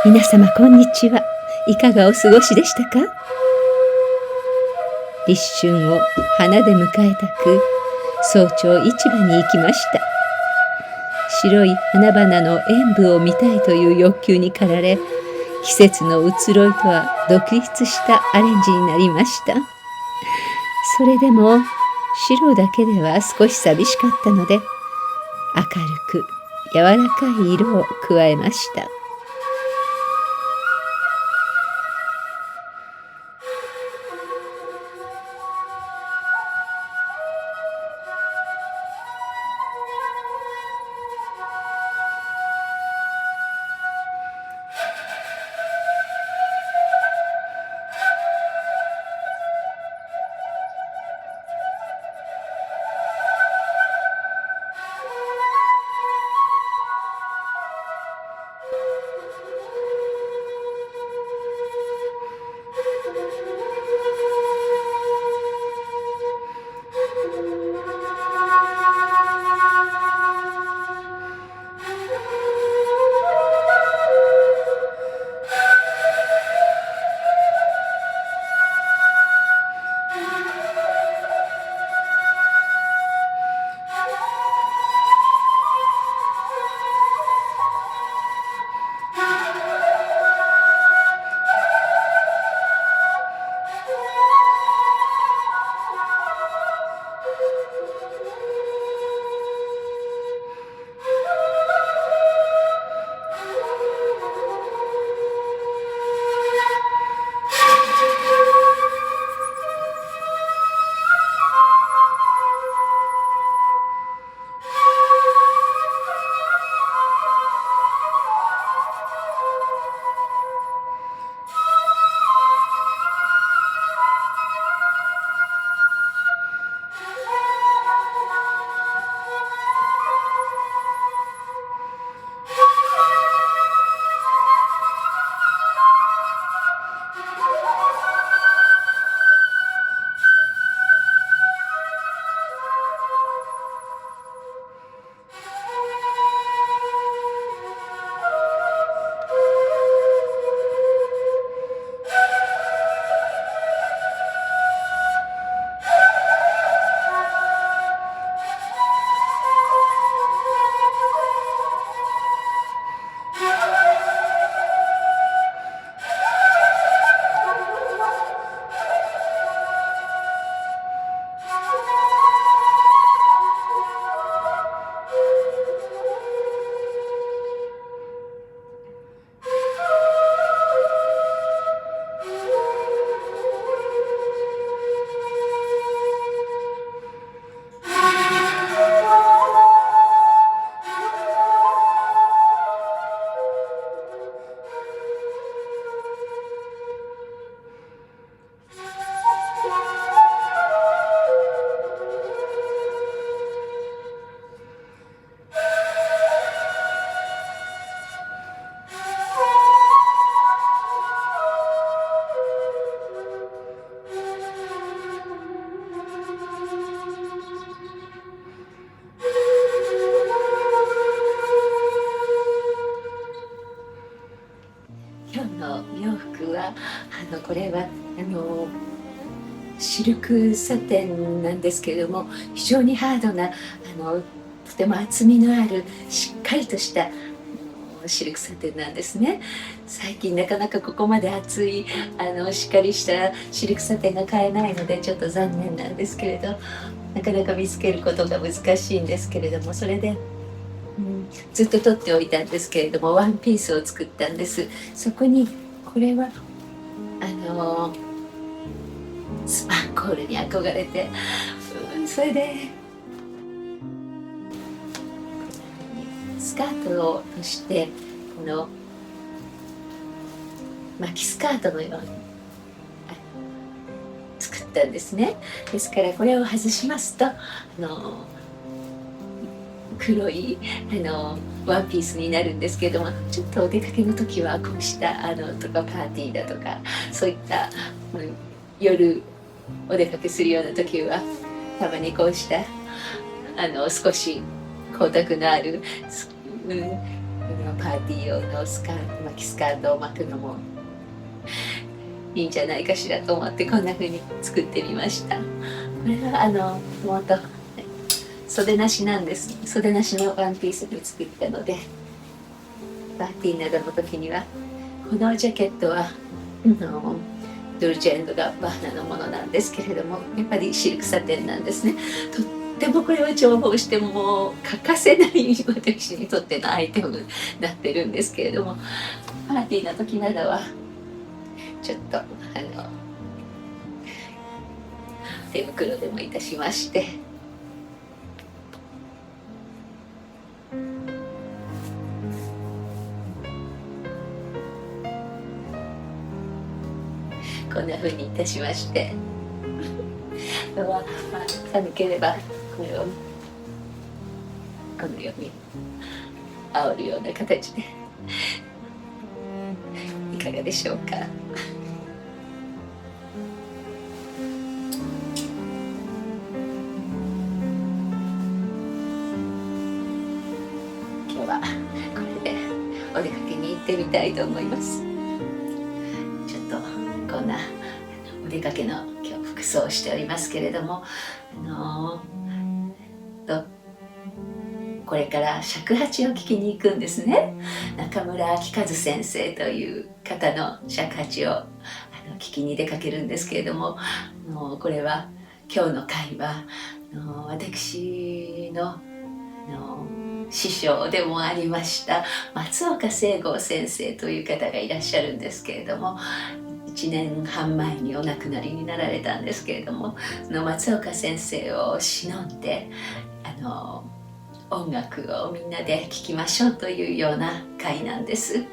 皆様こんにちは。いかがお過ごしでしたか？立春を花で迎えたく、早朝市場に行きました。白い花々の演舞を見たいという欲求に駆られ、季節の移ろいとは独立したアレンジになりました。それでも白だけでは少し寂しかったので、明るく柔らかい色を加えました。今日の洋服はこれはシルクサテンなんですけれども、非常にハードなとても厚みのあるしっかりとしたシルクサテンなんですね。最近なかなかここまで厚いしっかりしたシルクサテンが買えないのでちょっと残念なんですけれど、なかなか見つけることが難しいんですけれども、それで、ずっと取っておいたんですけれども、ワンピースを作ったんです。そこにこれはスパンコールに憧れて、それでスカートをとしてこの巻きスカートのように作ったんですね。ですからこれを外しますと黒いワンピースになるんですけれども、ちょっとお出かけの時はこうしたとかパーティーだとかそういった、夜お出かけするような時はたまにこうした少し光沢のある、パーティー用の巻きスカートを巻くのもいいんじゃないかしらと思って、こんな風に作ってみました。これはもっと袖なしなんです。袖なしのワンピースで作ったので、パーティーなどの時には。このジャケットはドルチェ&ガッバーナのものなんですけれども、やっぱりシルクサテンなんですね。とってもこれは重宝しても欠かせない私にとってのアイテムになってるんですけれども、パーティーの時などはちょっと手袋でもいたしまして、こんな風にいたしまして、あとは、寒ければこれをこのように煽るような形でいかがでしょうか。今日はこれでお出かけに行ってみたいと思います。ちょっとこんなお出かけの今日服装をしておりますけれども、これから尺八を聴きに行くんですね。中村明和先生という方の尺八を聴きに出かけるんですけれども、これは今日の会は私の師匠でもありました松岡聖剛先生という方がいらっしゃるんですけれども、1年半前にお亡くなりになられたんですけれども、その松岡先生を偲んで音楽をみんなで聴きましょうというような会なんです。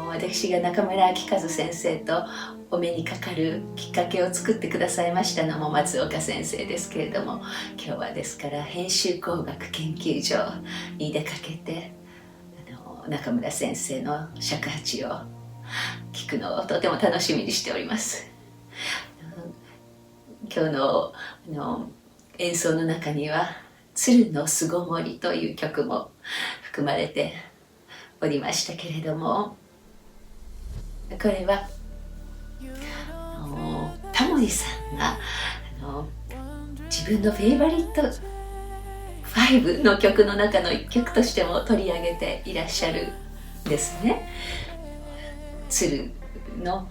私が中村明和先生とお目にかかるきっかけを作ってくださいましたのも松岡先生ですけれども、今日はですから編集工学研究所に出かけて中村先生の尺八を聴くのをとても楽しみにしております。今日の演奏の中には鶴の巣ごもりという曲も含まれておりましたけれども、これはタモリさんが自分のフェイバリット5の曲の中の一曲としても取り上げていらっしゃるんですね。鶴の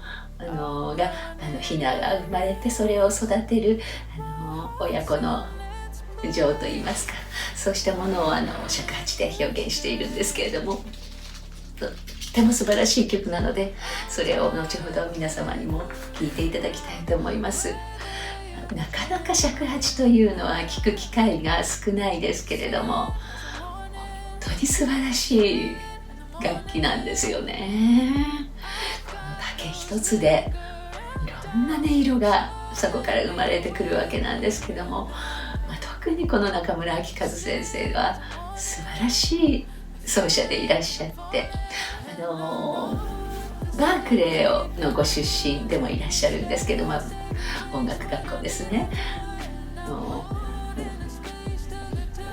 ヒナが生まれてそれを育てる親子の情といいますか、そうしたものを尺八で表現しているんですけれども、とっても素晴らしい曲なので、それを後ほど皆様にも聴いていただきたいと思います。なかなか尺八というのは聴く機会が少ないですけれども、本当に素晴らしい楽器なんですよね。この竹一つでいろんな音色がそこから生まれてくるわけなんですけども、特にこの中村明和先生は素晴らしい奏者でいらっしゃって、バークレーのご出身でもいらっしゃるんですけども、音楽学校ですね。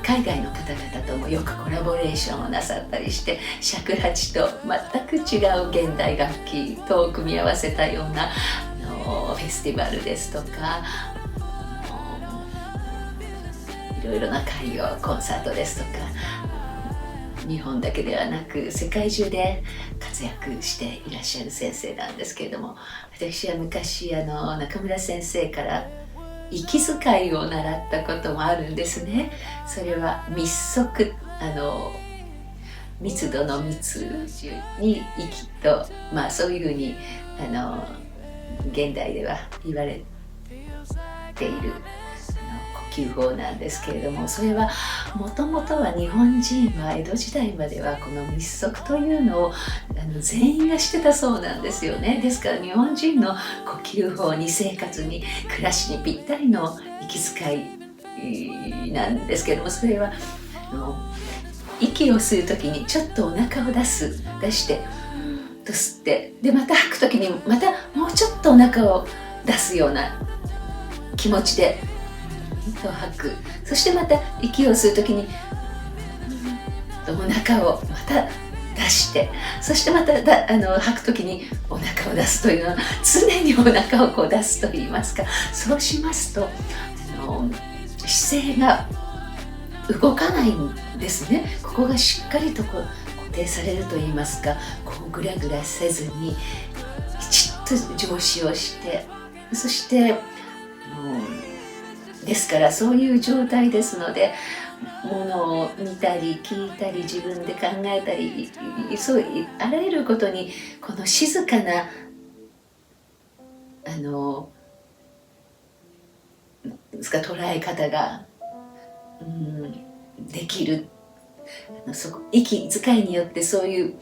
海外の方々ともよくコラボレーションをなさったりして、尺八と全く違う現代楽器と組み合わせたようなフェスティバルですとか、いろいろな会をコンサートですとか、日本だけではなく世界中で活躍していらっしゃる先生なんですけれども、私は昔中村先生から息遣いを習ったこともあるんですね。それは密足、密度の密に息と、そういうふうに現代では言われている呼吸法なんですけれども、それはもともとは日本人は江戸時代まではこの密足というのを全員がしてたそうなんですよね。ですから日本人の呼吸法に生活に暮らしにぴったりの息遣いなんですけれども、それは息を吸う時にちょっとお腹を出してと吸って、でまた吐く時にまたもうちょっとお腹を出すような気持ちでと吐く。そしてまた息を吸うときにお腹をまたしてそしてまた吐く時にお腹を出すというのは常にお腹をこう出すといいますかそうしますと姿勢が動かないんですね。ここがしっかりとこう固定されるといいますかこうグラグラせずにきちっと上司をしてそしてですからそういう状態ですのでものを見たり聞いたり自分で考えたりそうあらゆることにこの静かな捉え方が、できる息遣いによってそういう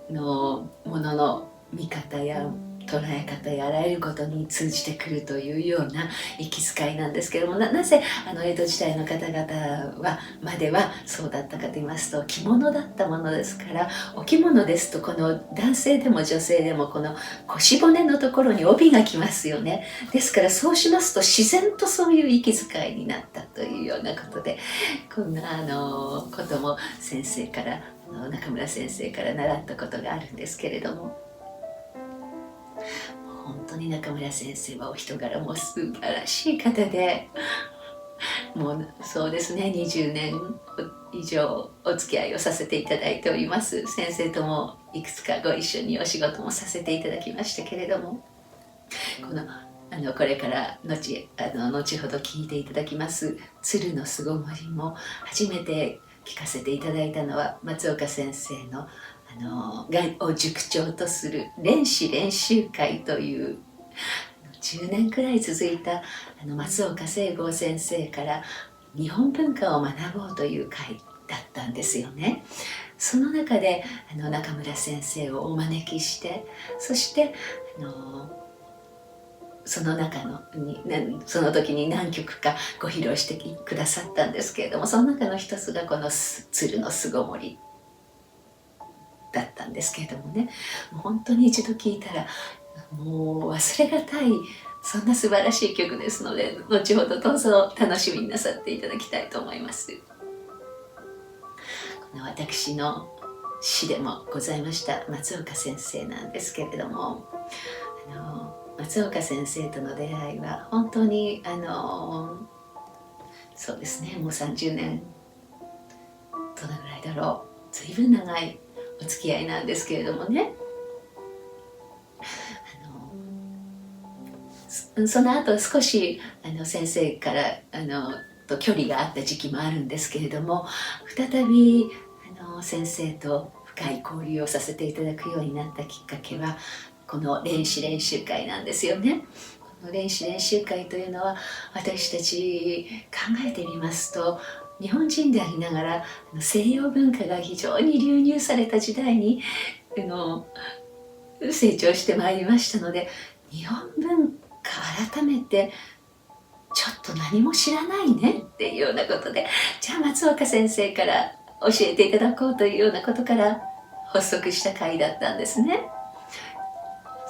ものの見方や捉え方やあらゆることに通じてくるというような息遣いなんですけれどもなぜ江戸時代の方々まではそうだったかと言いますと着物だったものですからお着物ですとこの男性でも女性でもこの腰骨のところに帯がきますよね。ですからそうしますと自然とそういう息遣いになったというようなことでこんなことも先生から中村先生から習ったことがあるんですけれども。本当に中村先生はお人柄も素晴らしい方でもうそうですね20年以上お付き合いをさせていただいております先生ともいくつかご一緒にお仕事もさせていただきましたけれどもこれから後ほど聞いていただきます「鶴の巣ごもり」も初めて聞かせていただいたのは松岡先生のを塾長とする練習会という10年くらい続いた松岡聖剛先生から日本文化を学ぼうという会だったんですよね。その中で中村先生をお招きしてそしてその時に何曲かご披露してくださったんですけれどもその中の一つがこの「鶴の巣ごもり」だったんですけれどもねもう本当に一度聴いたらもう忘れがたいそんな素晴らしい曲ですので後ほどどうぞ楽しみになさっていただきたいと思います。この私の師でもございました松岡先生なんですけれども松岡先生との出会いは本当にそうですねもう30年どのぐらいだろう随分長いお付き合いなんですけれどもねその後少し先生からと距離があった時期もあるんですけれども再び先生と深い交流をさせていただくようになったきっかけはこの練習会なんですよね。この練習会というのは私たち考えてみますと日本人でありながら西洋文化が非常に流入された時代に成長してまいりましたので日本文化改めてちょっと何も知らないねっていうようなことでじゃあ松岡先生から教えていただこうというようなことから発足した会だったんですね。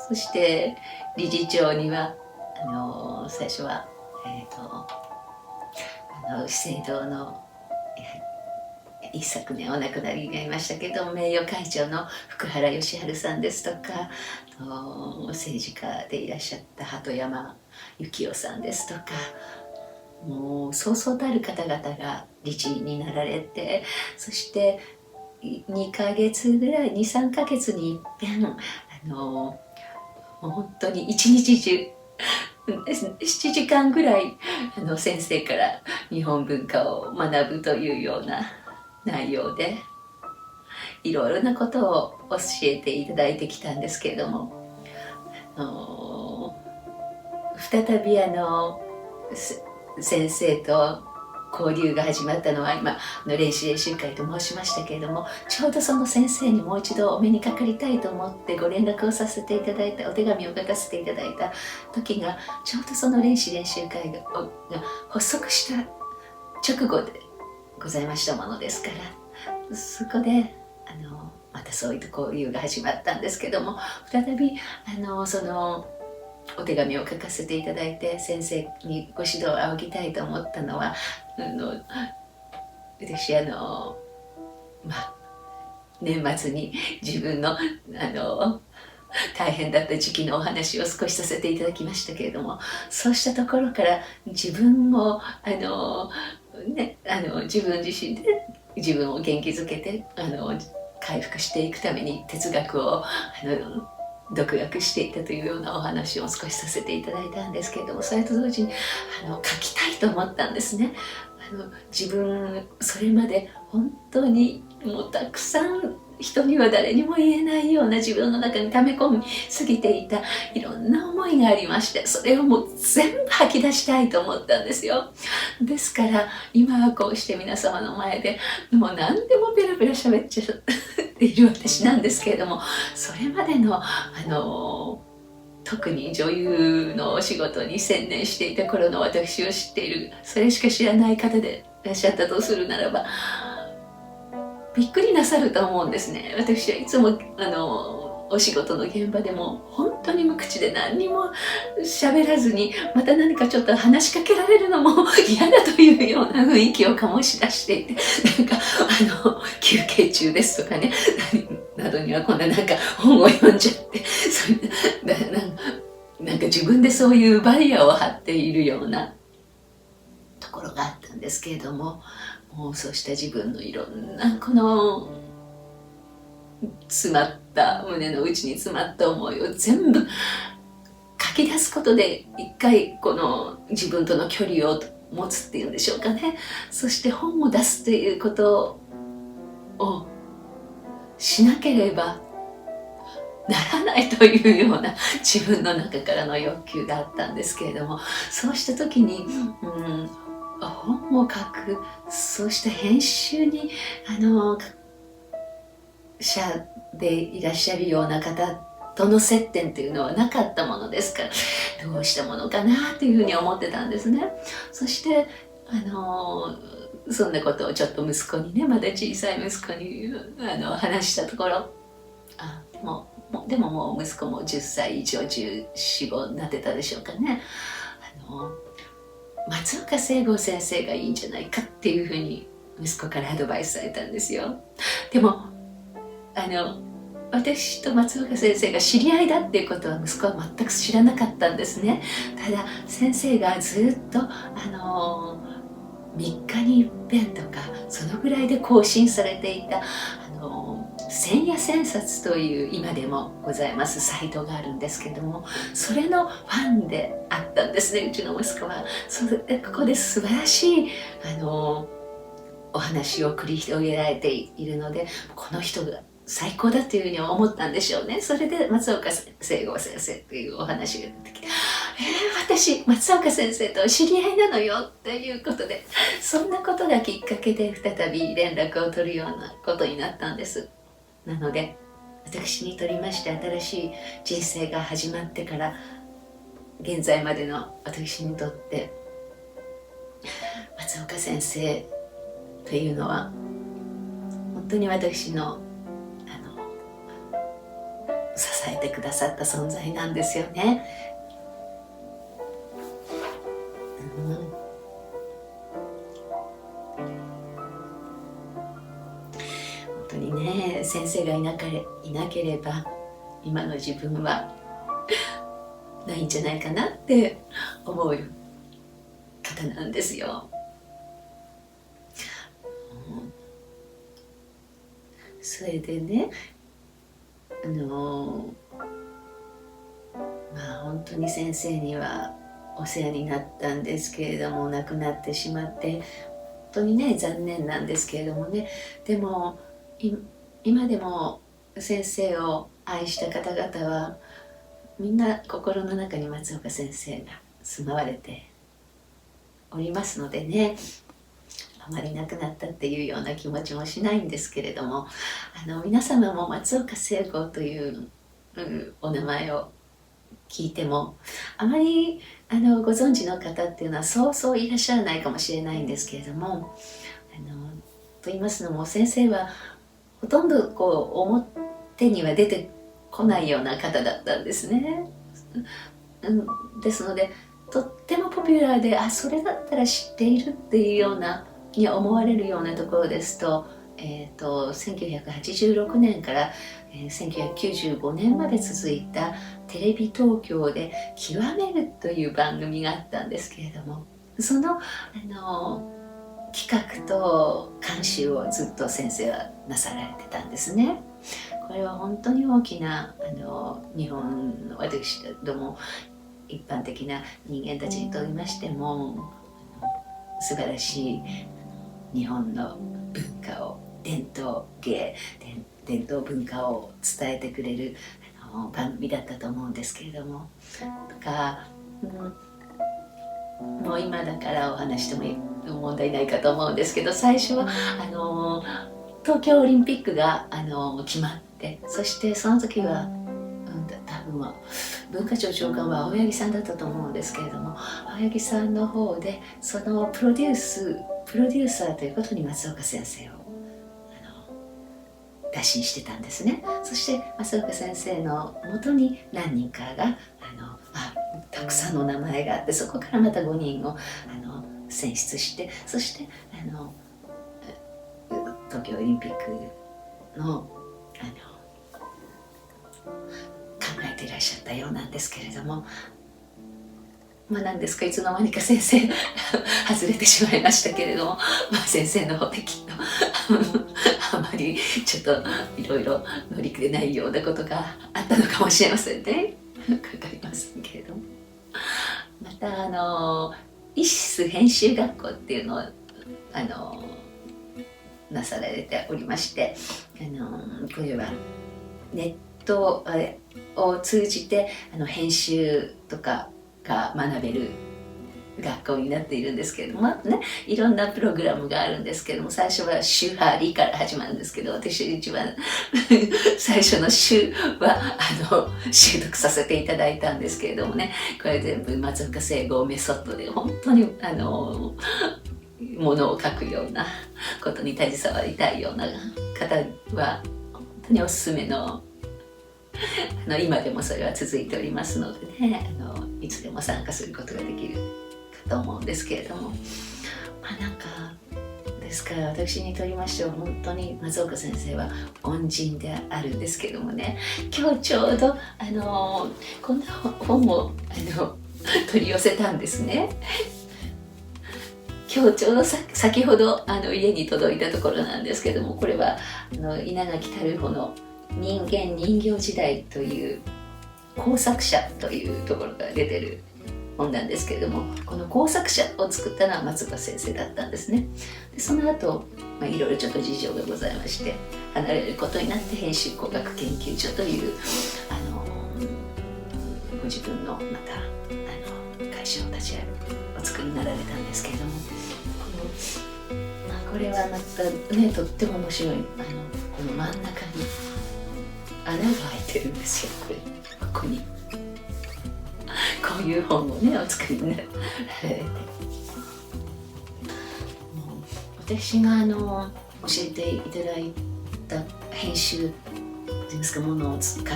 そして理事長には最初は資生堂の一昨年お亡くなりになりましたけど名誉会長の福原義治さんですとか政治家でいらっしゃった鳩山幸夫さんですとかもうそうそうたる方々が理事になられてそして2ヶ月ぐらい23ヶ月に一遍もう本当に一日中7時間ぐらい先生から日本文化を学ぶというような内容でいろいろなことを教えていただいてきたんですけれども再び先生と交流が始まったのは今練習会と申しましたけれどもちょうどその先生にもう一度お目にかかりたいと思ってご連絡をさせていただいたお手紙を書かせていただいた時がちょうどその練習会が発足した直後でございましたものですからそこでまたそういう交流が始まったんですけども再びそのお手紙を書かせていただいて先生にご指導を仰ぎたいと思ったのは私年末に自分の大変だった時期のお話を少しさせていただきましたけれども、そうしたところから自分を自分自身で自分を元気づけて回復していくために哲学を独学していたというようなお話を少しさせていただいたんですけれども、それと同時に書きたいと思ったんですね。自分それまで本当にもうたくさん人には誰にも言えないような自分の中に溜め込みすぎていたいろんな思いがありまして、それをもう全部吐き出したいと思ったんですよ。ですから今はこうして皆様の前でもう何でもペラペラ喋っちゃっている私なんですけれども、それまでの特に女優のお仕事に専念していた頃の私を知っている、それしか知らない方でいらっしゃったとするならば、びっくりなさると思うんですね。私はいつもお仕事の現場でも本当に無口で何にも喋らずに、また何かちょっと話しかけられるのも嫌だというような雰囲気を醸し出していて、なんか休憩中ですとかねなどには今度なんか本を読んじゃって、なんか自分でそういうバリアを張っているようなところがあったんですけれども、もうそうした自分のいろんなこの詰まった胸の内に詰まった思いを全部書き出すことで一回この自分との距離を持つっていうんでしょうかね。そして本を出すということをしなければならないというような自分の中からの欲求があったんですけれども、そうした時に、本を書く、そうした編集に者でいらっしゃるような方との接点というのはなかったものですから、どうしたものかなというふうに思ってたんですね。そしてそんなことをちょっと息子にね、まだ小さい息子に話したところ、でももう息子も10歳以上14、15になってたでしょうかね。松岡聖剛先生がいいんじゃないかっていうふうに息子からアドバイスされたんですよ。でも私と松岡先生が知り合いだっていうことは息子は全く知らなかったんですね。ただ先生がずっと3日に一遍とかそのぐらいで更新されていた千夜千冊という今でもございますサイトがあるんですけれども、それのファンであったんですね、うちの息子は。それでここで素晴らしいお話を繰り広げられているので、この人が最高だというふうに思ったんでしょうね。それで松岡聖剛先生というお話が出てきて、私松岡先生と知り合いなのよっていうことで、そんなことがきっかけで再び連絡を取るようなことになったんです。なので私にとりまして新しい人生が始まってから現在までの私にとって松岡先生というのは本当に私の支えてくださった存在なんですよね。本当にね、先生がいなければ今の自分はないんじゃないかなって思う方なんですよ。それでね、本当に先生にはお世話になったんですけれども、亡くなってしまって本当にね残念なんですけれどもね。でも今でも先生を愛した方々はみんな心の中に松岡先生が住まわれておりますのでね、あまり亡くなったっていうような気持ちもしないんですけれども、皆様も松岡聖剛という、お名前を聞いてもあまりご存知の方っていうのはそうそういらっしゃらないかもしれないんですけれども、と言いますのも先生はほとんど表には出てこないような方だったんですね。ですのでとってもポピュラーで、それだったら知っているっていうようなに思われるようなところですと、1986年から、1995年まで続いたテレビ東京で「極める」という番組があったんですけれども、その、企画と監修をずっと先生はなさられてたんですね。これは本当に大きな日本の私ども一般的な人間たちにとりましても素晴らしい日本の文化を伝統文化を伝えてくれる番組だったと思うんですけれども、もう今だからお話しても問題ないかと思うんですけど、最初は東京オリンピックが決まって、そしてその時は、多分は文化庁長官は青柳さんだったと思うんですけれども、青柳さんの方でそのプロデューサーということに松岡先生を打診してたんですね。そして松岡先生のもとに何人かがたくさんの名前があって、そこからまた5人を選出して、そして東京オリンピックの考えていらっしゃったようなんですけれども、何ですか、いつの間にか先生外れてしまいましたけれども、先生の方できっとあまりちょっといろいろ乗り切れないようなことがあったのかもしれませんね。わかりませんけれども、またイシス編集学校っていうのをなさられておりまして、これはネットを通じて編集とかが学べる学校になっているんですけれども、いろんなプログラムがあるんですけれども、最初は週ハリから始まるんですけど、私一番最初の週は習得させていただいたんですけれどもね、これ全部松岡聖剛メソッドで本当にものを書くようなことに携わりたいような方は本当におすすめの今でもそれは続いておりますのでね、いつでも参加することができるかと思うんですけれども、ですから私にとりましては本当に松岡先生は恩人であるんですけどもね、今日ちょうどこんな本も取り寄せたんですね。今日ちょうど先ほど家に届いたところなんですけども、これは稲垣垂穂の人間人形時代という工作者というところから出てる本なんですけれども、この工作者を作ったのは松岡先生だったんですね。でその後、いろいろちょっと事情がございまして離れることになって、編集工学研究所というご自分のまた会社を立ち上げお作りになられたんですけれども、これはまたねとっても面白い。この真ん中に穴が開いてるんですよ。ここにこういう本をねお作りになられて、私が教えていただいた編集といいますか、ものを書くっ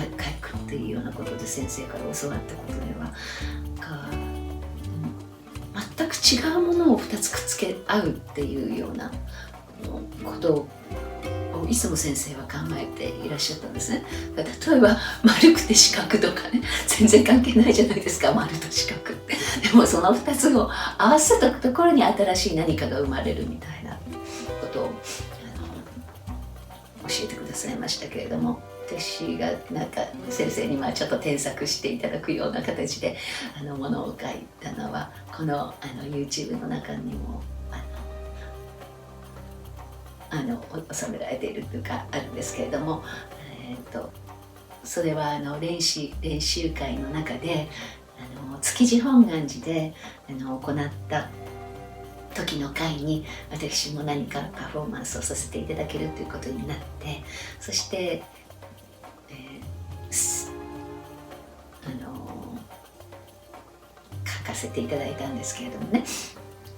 ていうようなことで先生から教わったことでは、全く違うものを2つくっつけ合うっていうようなことをいつも先生は考えていらっしゃったんですね。例えば丸くて四角とかね、全然関係ないじゃないですか、丸と四角って。でもその2つを合わせたところに新しい何かが生まれるみたいなことを教えてくださいましたけれども、私が先生にちょっと添削していただくような形でものを書いたのは、このYouTube の中にも収められているというかあるんですけれども、それは練習会の中で築地本願寺で行った時の会に私も何かパフォーマンスをさせていただけるということになって、そして書かせていただいたんですけれどもね、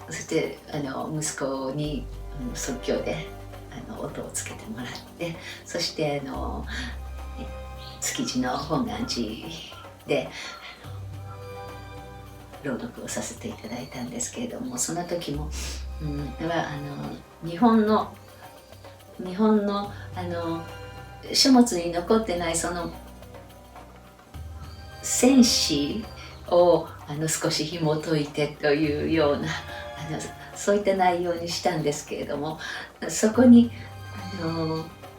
そして息子に即興で音をつけてもらって、そして築地の本願寺で朗読をさせていただいたんですけれども、その時も、日本の日本の書物に残ってないその戦士を少し紐解いてというようなそういった内容にしたんですけれども、そこに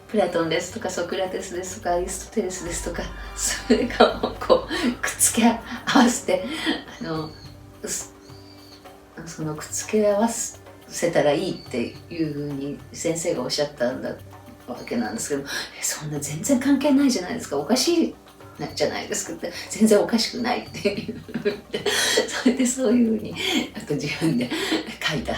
プラトンですとかソクラテスですとかアリストテレスですとか、それがこうくっつけ合わせてそのくっつけ合わせたらいいっていうふうに先生がおっしゃったんだわけなんですけど、そんな全然関係ないじゃないですか、おかしいじゃないですかって、全然おかしくないっていうそれでそういうふうに自分で書いた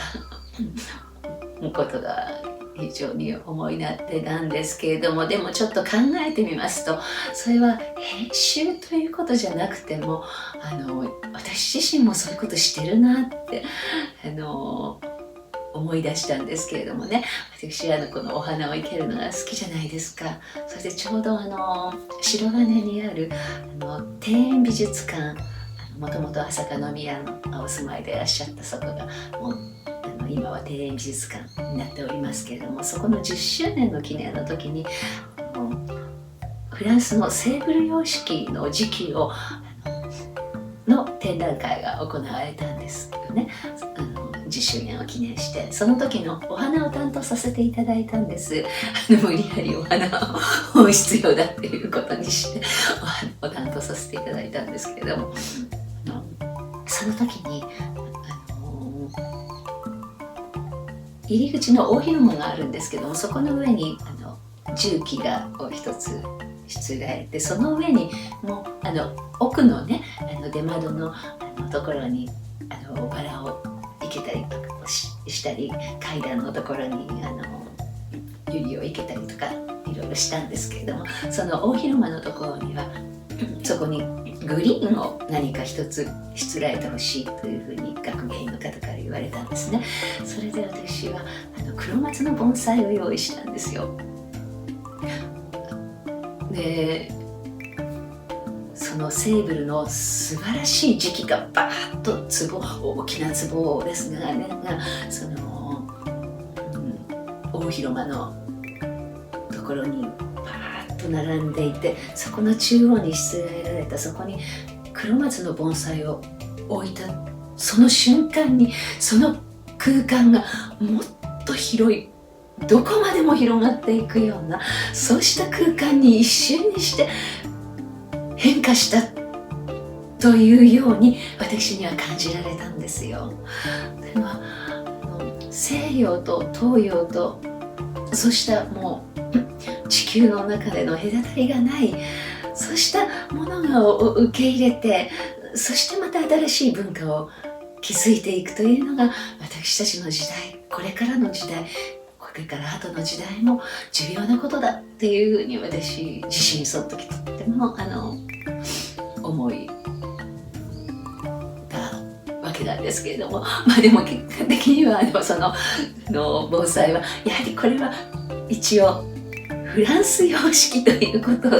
ことが非常に思いなってなんですけれども、でもちょっと考えてみますと、それは編集ということじゃなくても私自身もそういうことしてるなって思い出したんですけれどもね、私このお花を生けるのが好きじゃないですか。それでちょうど白金にある庭園美術館、もともと朝香宮のお住まいでいらっしゃったそこがもう今は庭園美術館になっておりますけれども、そこの10周年の記念の時にフランスのセーブル様式の時期の展覧会が行われたんですよね。10周年を記念して、その時のお花を担当させていただいたんです。無理やりお花を必要だっていうことにしてお花を担当させていただいたんですけれども、その時に入り口の大広間があるんですけども、そこの上に重機が一つしつらえて、その上にもう奥のね出窓のところにバラを生けたりとかしたり、階段のところにユリを生けたりとかいろいろしたんですけれども、その大広間のところにはそこにグリーンを何か一つしつらえてほしいというふうに学芸員の方から言われたんですね。それで私は黒松の盆栽を用意したんですよ。でそのセーブルの素晴らしい時期がバーッと大きな壺ですがね、その、大広間のところにバーッと並んでいて、そこの中央にしつらえられたそこに黒松の盆栽を置いたその瞬間に、その空間がもっと広い、どこまでも広がっていくような、そうした空間に一瞬にして変化したというように私には感じられたんですよ。でも西洋と東洋と、そうしたもう地球の中での隔たりがない、そうしたものを受け入れて、そしてまた新しい文化を築いていくというのが私たちの時代、これからの時代、これから後の時代も重要なことだっていうふうに私自身その時とっても思いたわけなんですけれども、でも結果的にはその盆栽はやはりこれは一応フランス様式ということ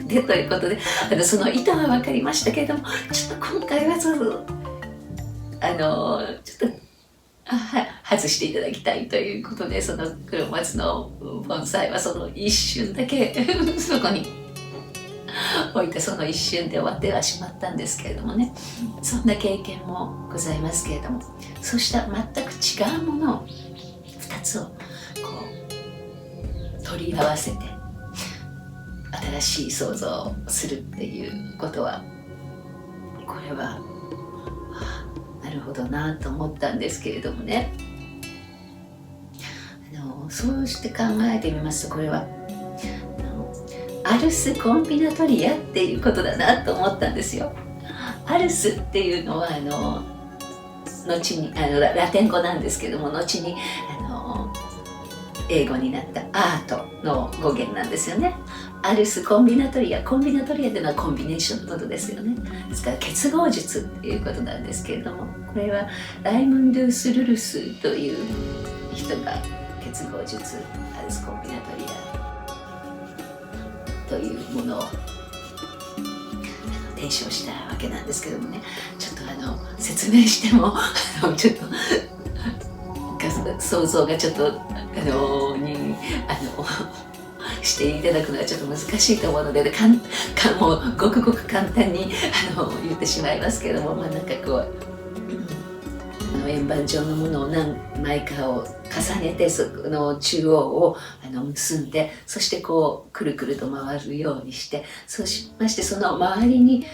でその意図は分かりましたけれども、ちょっと今回はちょっと外していただきたいということで、その黒松の盆栽はその一瞬だけそこに置いて、その一瞬で終わってはしまったんですけれどもね、そんな経験もございますけれども、そうした全く違うものを2つをこう取り合わせて新しい創造をするっていうことは、これはなるほどなと思ったんですけれどもね、そうして考えてみますと、これはアルス・コンビナトリアっていうことだなと思ったんですよ。アルスっていうのは後にラテン語なんですけども、後に英語になったアートの語源なんですよね。アルス・コンビナトリア、コンビナトリアというのはコンビネーションのことですよね。ですから結合術っていうことなんですけれども、これはライムンドゥ・スルルスという人が結合術、アルス・コンビナトリアというものを提唱したわけなんですけどもね、ちょっと説明してもちょっと想像がちょっとしていただくのはちょっと難しいと思うので、もうごくごく簡単に言ってしまいますけれども、なんかこう円盤状のものを何枚かを重ねて、その中央を結んで、そしてこうくるくると回るようにして、そうしましてその周りに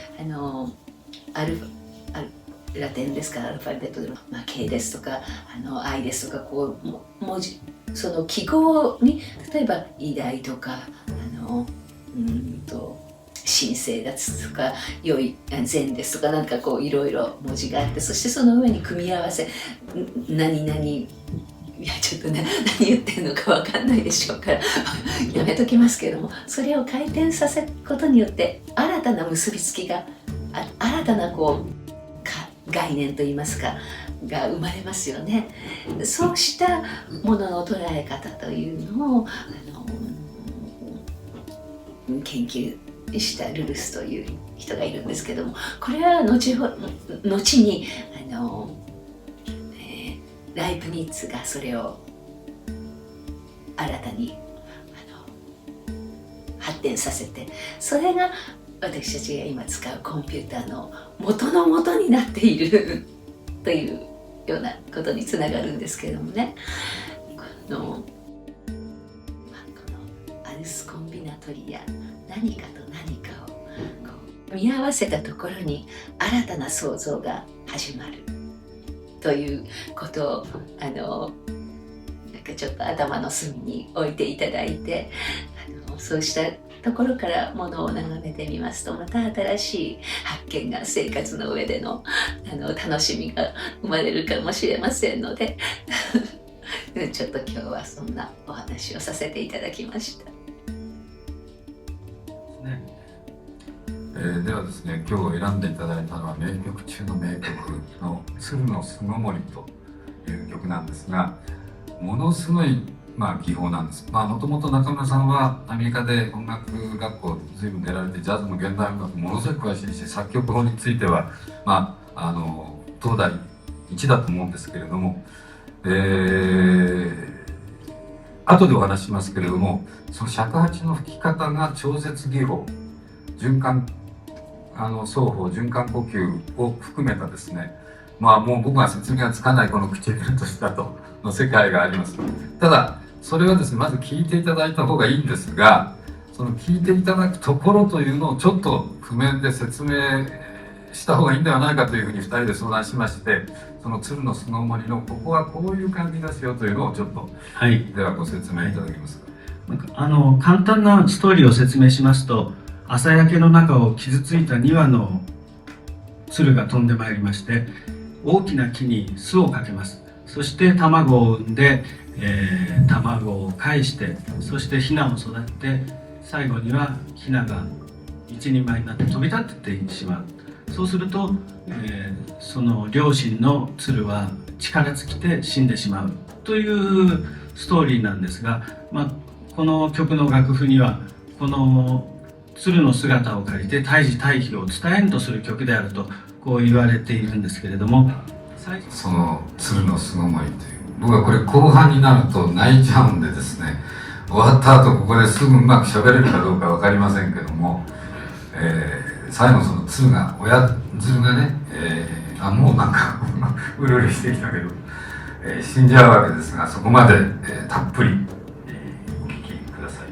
ラテンですからアルファベットでも、K ですとかI ですとか、こう文字、その記号に例えば偉大とか神聖だとか良い善ですとか、なんかこういろいろ文字があって、そしてその上に組み合わせ何々、いやちょっとね何言ってんのかわかんないでしょうからやめときますけれども、それを回転させることによって新たな結びつきが、新たなこう概念といいますかが生まれますよね。そうしたものの捉え方というのを研究したルルスという人がいるんですけども、これは後にライプニッツがそれを新たに発展させて、それが私たちが今使うコンピューターの元の元になっているというようなことにつながるんですけれどもね。このアルスコンビナトリア、何かと何かをこう見合わせたところに新たな創造が始まるということをなんかちょっと頭の隅に置いていただいて、そうしたところからものを眺めてみますと、また新しい発見が、生活の上での楽しみが生まれるかもしれませんのでちょっと今日はそんなお話をさせていただきました。ではですね、今日選んでいただいたのは名曲中の名曲の「鶴の巣ごもり」という曲なんですが、ものすごい技法なんです。もともと中村さんはアメリカで音楽学校随分出られて、ジャズも現代音楽ものすごい詳しいし、作曲法については東大一だと思うんですけれども、後でお話しますけれども、その尺八の吹き方が超絶技法、循環奏法、循環呼吸を含めたですね、もう僕は説明がつかないこの唇と舌との世界があります。ただそれはですね、まず聞いていただいた方がいいんですが、その聞いていただくところというのをちょっと譜面で説明した方がいいんではないかというふうに2人で相談しまして、その鶴の巣ごもりのここはこういう感じですよというのをちょっと、ではご説明いただけますか。簡単なストーリーを説明しますと、朝焼けの中を傷ついた2羽の鶴が飛んでまいりまして、大きな木に巣をかけます。そして卵を産んで、卵を返して、そしてヒナを育てて、最後にはヒナが一人前になって飛び立っていってしまう。そうすると、その両親の鶴は力尽きて死んでしまうというストーリーなんですが、この曲の楽譜にはこの鶴の姿を借りて胎児対比を伝えんとする曲であるとこう言われているんですけれども、その鶴の巣ごもりという、僕はこれ後半になると泣いちゃうんでですね、終わった後ここですぐうまく喋れるかどうか分かりませんけども、最後その鶴が親鶴がね、もうなんかうるうるしてきたけど、死んじゃうわけですが、そこまで、たっぷり、お聞きください。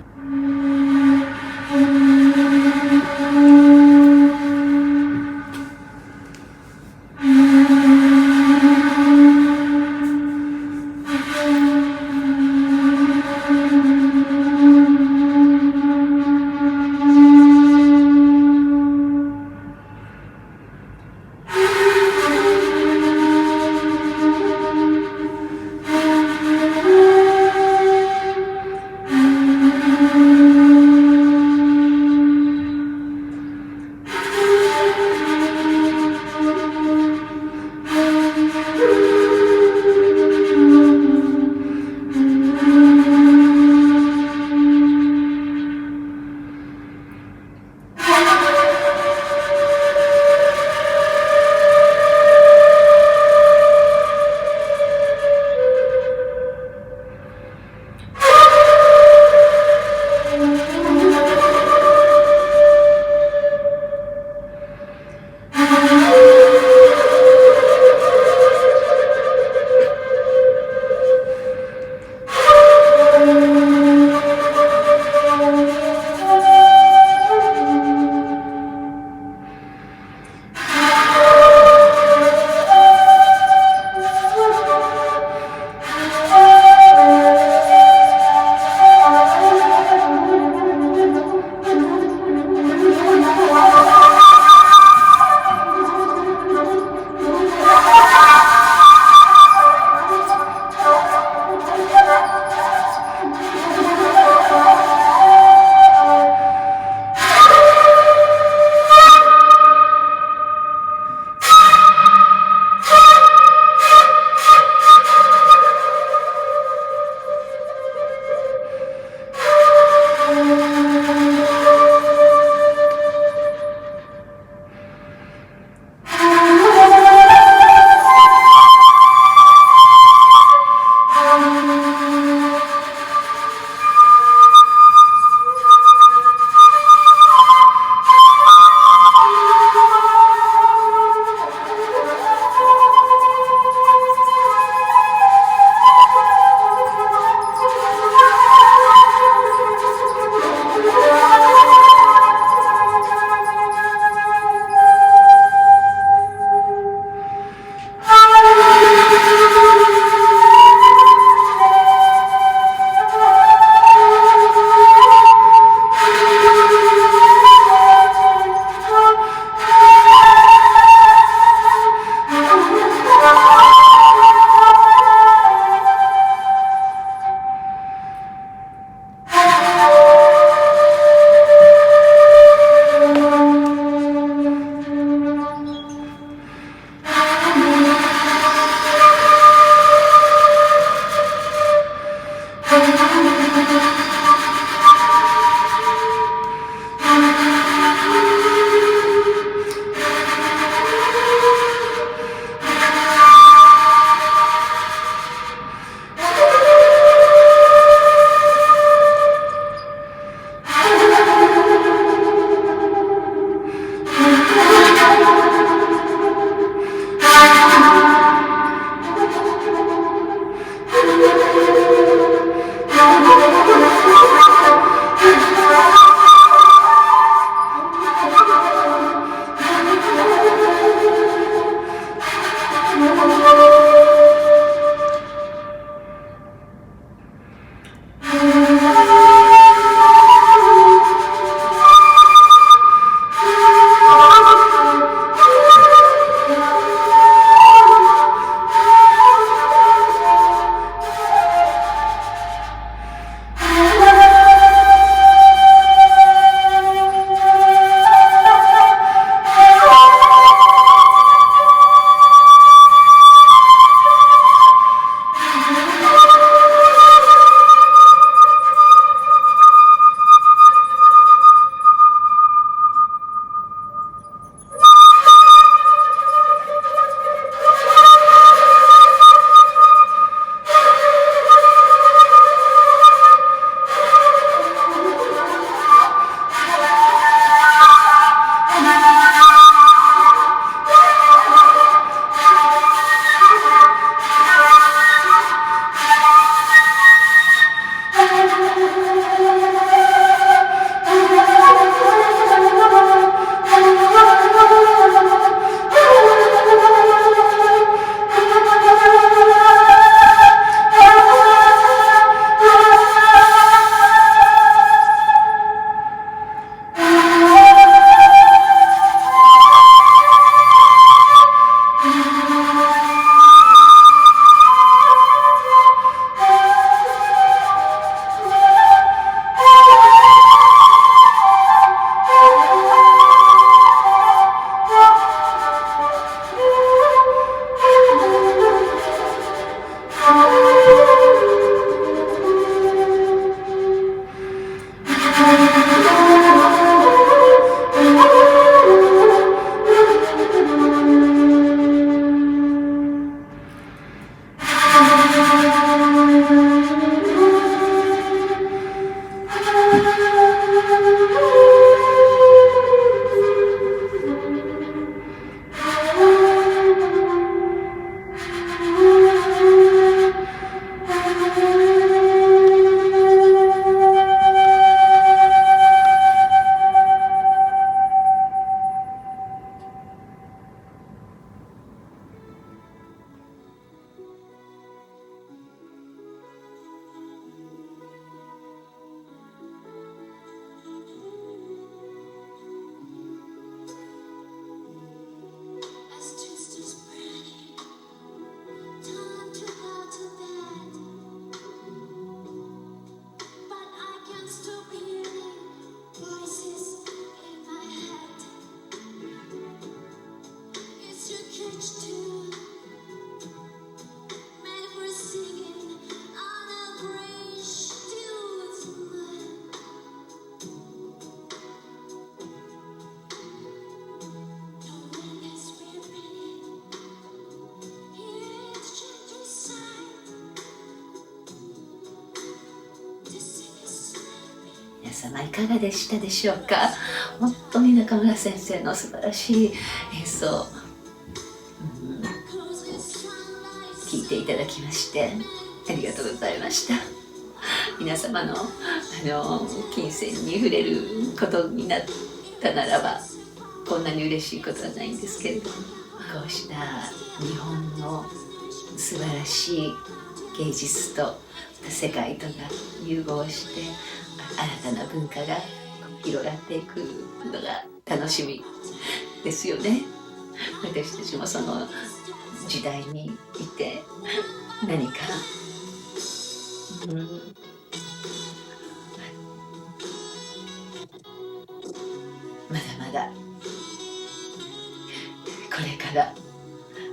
皆様いかがでしたでしょうか。本当に中村先生の素晴らしい演奏、聞いていただきましてありがとうございました。皆様の金銭に触れることになったならばこんなに嬉しいことはないんですけれども、こうした日本の素晴らしい芸術と世界とが融合して新たな文化が広がっていくのが楽しみですよね。私たちもその時代にいて何か、まだまだこれから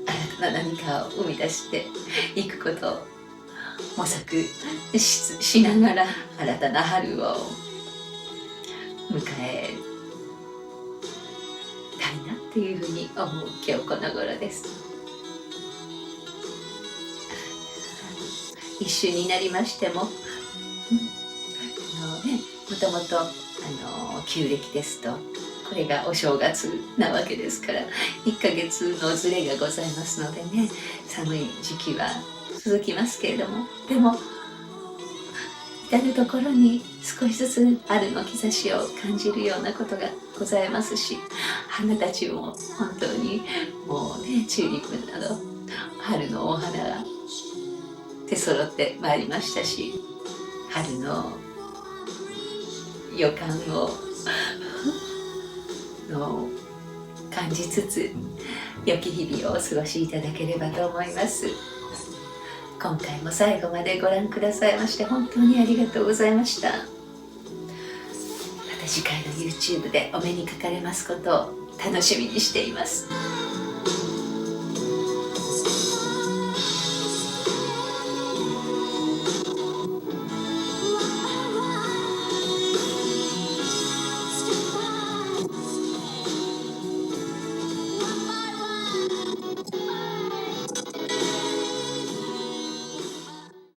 新たな何かを生み出していくことを模索 しながら新たな春を迎えたいなっていうふうに思う今日この頃です。一瞬になりましても、もともと旧暦ですとこれがお正月なわけですから1ヶ月のずれがございますのでね、寒い時期は続きますけれども、でも至るところに少しずつ春の兆しを感じるようなことがございますし、花たちも本当にもうね、チューリップなど春のお花が手揃ってまいりましたし、春の予感を感じつつ良き日々をお過ごしいただければと思います。今回も最後までご覧くださいまして本当にありがとうございました。また次回の YouTube でお目にかかれますことを楽しみにしています。